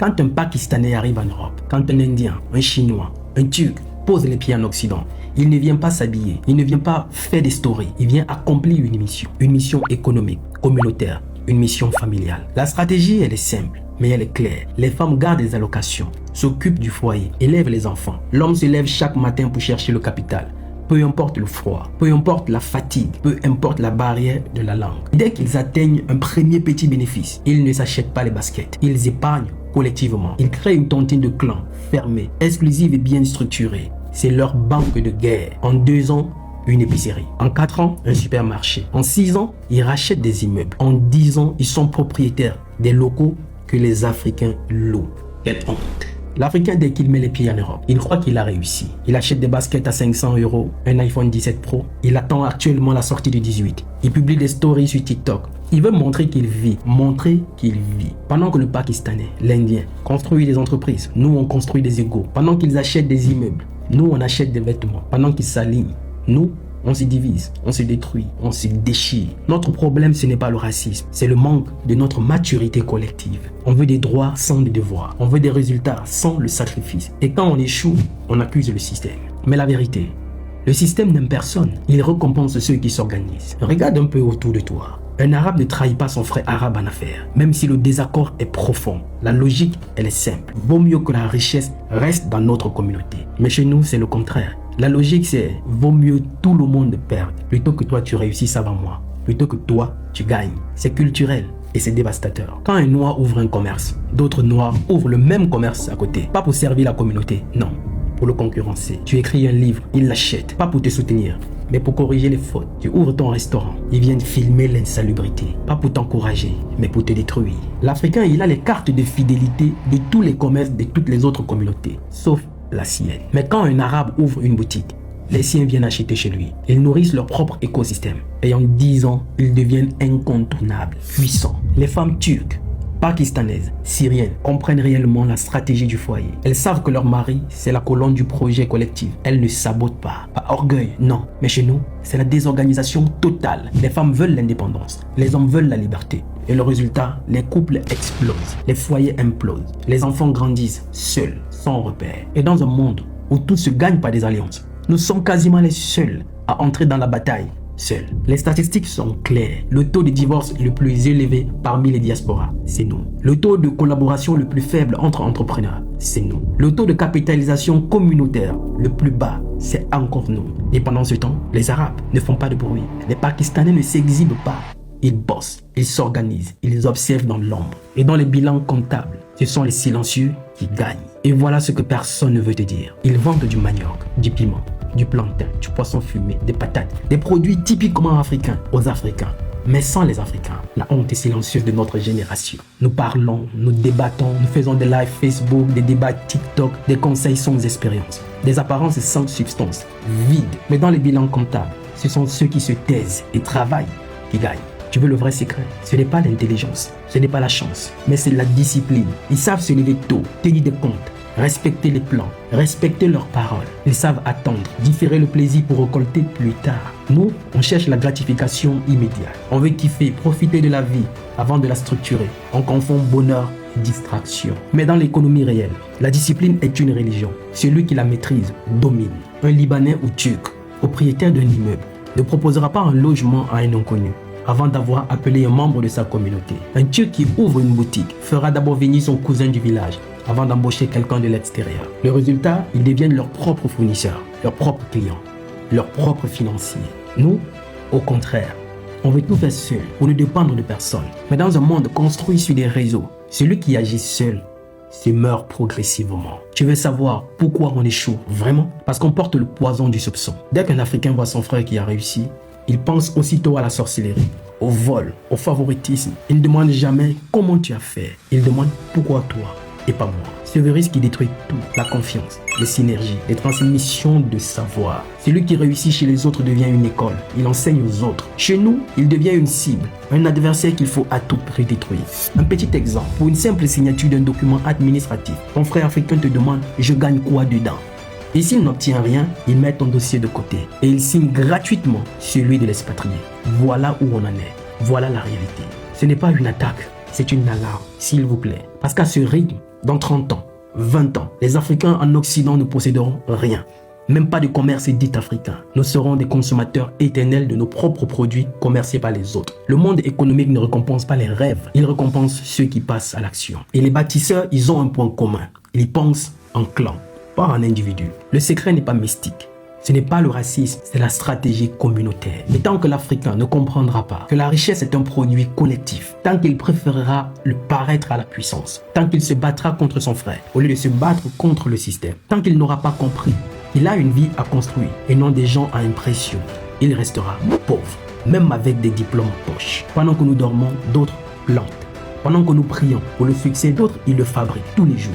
Quand un Pakistanais arrive en Europe, quand un Indien, un Chinois, un Turc pose les pieds en Occident, il ne vient pas s'habiller, il ne vient pas faire des stories, il vient accomplir une mission économique, communautaire, une mission familiale. La stratégie, elle est simple, mais elle est claire. Les femmes gardent des allocations, s'occupent du foyer, élèvent les enfants. L'homme se lève chaque matin pour chercher le capital. Peu importe le froid, peu importe la fatigue, peu importe la barrière de la langue. Dès qu'ils atteignent un premier petit bénéfice, ils ne s'achètent pas les baskets. Ils épargnent collectivement. Ils créent une tontine de clans, fermée, exclusive et bien structurée. C'est leur banque de guerre. En 2 ans, une épicerie. En 4 ans, un supermarché. En 6 ans, ils rachètent des immeubles. En 10 ans, ils sont propriétaires des locaux que les Africains louent. Quelle honte! L'Africain, dès qu'il met les pieds en Europe, il croit qu'il a réussi. Il achète des baskets à 500 €, un iPhone 17 Pro. Il attend actuellement la sortie du 18. Il publie des stories sur TikTok. Il veut montrer qu'il vit. Pendant que le Pakistanais, l'Indien, construit des entreprises, nous on construit des égaux. Pendant qu'ils achètent des immeubles, nous on achète des vêtements. Pendant qu'ils s'alignent, nous on se divise, on se détruit, on se déchire. Notre problème, ce n'est pas le racisme, c'est le manque de notre maturité collective. On veut des droits sans des devoirs. On veut des résultats sans le sacrifice. Et quand on échoue, on accuse le système. Mais la vérité, le système n'aime personne. Il récompense ceux qui s'organisent. Regarde un peu autour de toi. Un arabe ne trahit pas son frère arabe en affaires, même si le désaccord est profond. La logique, elle est simple. Vaut mieux que la richesse reste dans notre communauté. Mais chez nous, c'est le contraire. La logique, c'est vaut mieux tout le monde perdre plutôt que toi tu réussisses avant moi, plutôt que toi tu gagnes. C'est culturel et c'est dévastateur. Quand un noir ouvre un commerce, d'autres noirs ouvrent le même commerce à côté. Pas pour servir la communauté, non, pour le concurrencer. Tu écris un livre, ils l'achètent, pas pour te soutenir, mais pour corriger les fautes. Tu ouvres ton restaurant, ils viennent filmer l'insalubrité, pas pour t'encourager, mais pour te détruire. L'Africain, il a les cartes de fidélité de tous les commerces de toutes les autres communautés, sauf la sienne. Mais quand un arabe ouvre une boutique, les siens viennent acheter chez lui. Ils nourrissent leur propre écosystème. Et en 10 ans, ils deviennent incontournables, puissants. Les femmes turques, pakistanaises, syriennes comprennent réellement la stratégie du foyer. Elles savent que leur mari, c'est la colonne du projet collectif. Elles ne sabotent pas. Pas orgueil, non. Mais chez nous, c'est la désorganisation totale. Les femmes veulent l'indépendance. Les hommes veulent la liberté. Et le résultat, les couples explosent. Les foyers implosent. Les enfants grandissent seuls, sans repère. Et dans un monde où tout se gagne par des alliances, nous sommes quasiment les seuls à entrer dans la bataille seuls. Les statistiques sont claires. Le taux de divorce le plus élevé parmi les diasporas, c'est nous. Le taux de collaboration le plus faible entre entrepreneurs, c'est nous. Le taux de capitalisation communautaire le plus bas, c'est encore nous. Et pendant ce temps, les Arabes ne font pas de bruit. Les Pakistanais ne s'exhibent pas. Ils bossent, ils s'organisent, ils observent dans l'ombre. Et dans les bilans comptables, ce sont les silencieux qui gagnent. Et voilà ce que personne ne veut te dire. Ils vendent du manioc, du piment, du plantain, du poisson fumé, des patates, des produits typiquement africains aux Africains. Mais sans les Africains, la honte est silencieuse de notre génération. Nous parlons, nous débattons, nous faisons des lives Facebook, des débats TikTok, des conseils sans expérience, des apparences sans substance, vides. Mais dans les bilans comptables, ce sont ceux qui se taisent et travaillent qui gagnent. Tu veux le vrai secret? Ce n'est pas l'intelligence, ce n'est pas la chance, mais c'est la discipline. Ils savent se lever tôt, tenir des comptes, respecter les plans, respecter leurs paroles. Ils savent attendre, différer le plaisir pour récolter plus tard. Nous, on cherche la gratification immédiate. On veut kiffer, profiter de la vie avant de la structurer. On confond bonheur et distraction. Mais dans l'économie réelle, la discipline est une religion. Celui qui la maîtrise domine. Un Libanais ou Turc, propriétaire d'un immeuble, ne proposera pas un logement à un inconnu avant d'avoir appelé un membre de sa communauté. Un Turc qui ouvre une boutique fera d'abord venir son cousin du village avant d'embaucher quelqu'un de l'extérieur. Le résultat, ils deviennent leurs propres fournisseurs, leurs propres clients, leurs propres financiers. Nous, au contraire, on veut tout faire seul pour ne dépendre de personne. Mais dans un monde construit sur des réseaux, celui qui agit seul se meurt progressivement. Tu veux savoir pourquoi on échoue vraiment? Parce qu'on porte le poison du soupçon. Dès qu'un Africain voit son frère qui a réussi, il pense aussitôt à la sorcellerie, au vol, au favoritisme. Il ne demande jamais comment tu as fait. Il demande pourquoi toi et pas moi. C'est le risque qui détruit tout. La confiance, les synergies, les transmissions de savoir. Celui qui réussit chez les autres devient une école. Il enseigne aux autres. Chez nous, il devient une cible, un adversaire qu'il faut à tout prix détruire. Un petit exemple. Pour une simple signature d'un document administratif, ton frère africain te demande « je gagne quoi dedans ?» Et s'il n'obtient rien, il met ton dossier de côté et il signe gratuitement celui de l'expatrié. Voilà où on en est. Voilà la réalité. Ce n'est pas une attaque, c'est une alarme, s'il vous plaît. Parce qu'à ce rythme, dans 30 ans, 20 ans, les Africains en Occident ne posséderont rien. Même pas de commerce dit africain. Nous serons des consommateurs éternels de nos propres produits commercés par les autres. Le monde économique ne récompense pas les rêves, il récompense ceux qui passent à l'action. Et les bâtisseurs, ils ont un point commun. Ils pensent en clan, pas en individu. Le secret n'est pas mystique. Ce n'est pas le racisme, c'est la stratégie communautaire. Mais tant que l'Africain ne comprendra pas que la richesse est un produit collectif, tant qu'il préférera le paraître à la puissance, tant qu'il se battra contre son frère au lieu de se battre contre le système, tant qu'il n'aura pas compris qu'il a une vie à construire et non des gens à impressionner, il restera pauvre, même avec des diplômes en poche. Pendant que nous dormons, d'autres plantent. Pendant que nous prions pour le succès, d'autres ils le fabriquent tous les jours.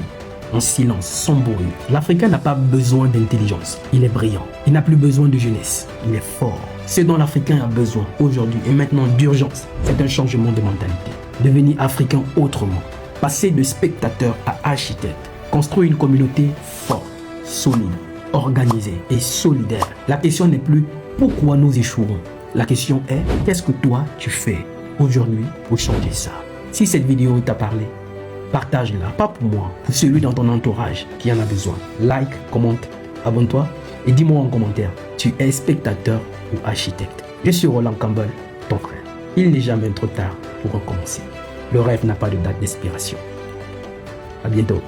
En silence, sans bruit. L'Africain n'a pas besoin d'intelligence, il est brillant. Il n'a plus besoin de jeunesse, il est fort. Ce dont l'Africain a besoin aujourd'hui et maintenant d'urgence, c'est un changement de mentalité. Devenir africain autrement. Passer de spectateur à architecte. Construire une communauté forte, solide, organisée et solidaire. La question n'est plus pourquoi nous échouerons. La question est qu'est-ce que toi tu fais aujourd'hui pour changer ça. Si cette vidéo t'a parlé, partage-la, pas pour moi, pour celui dans ton entourage qui en a besoin. Like, commente, abonne-toi et dis-moi en commentaire, tu es spectateur ou architecte. Je suis Roland Campbell, ton frère. Il n'est jamais trop tard pour recommencer. Le rêve n'a pas de date d'expiration. À bientôt.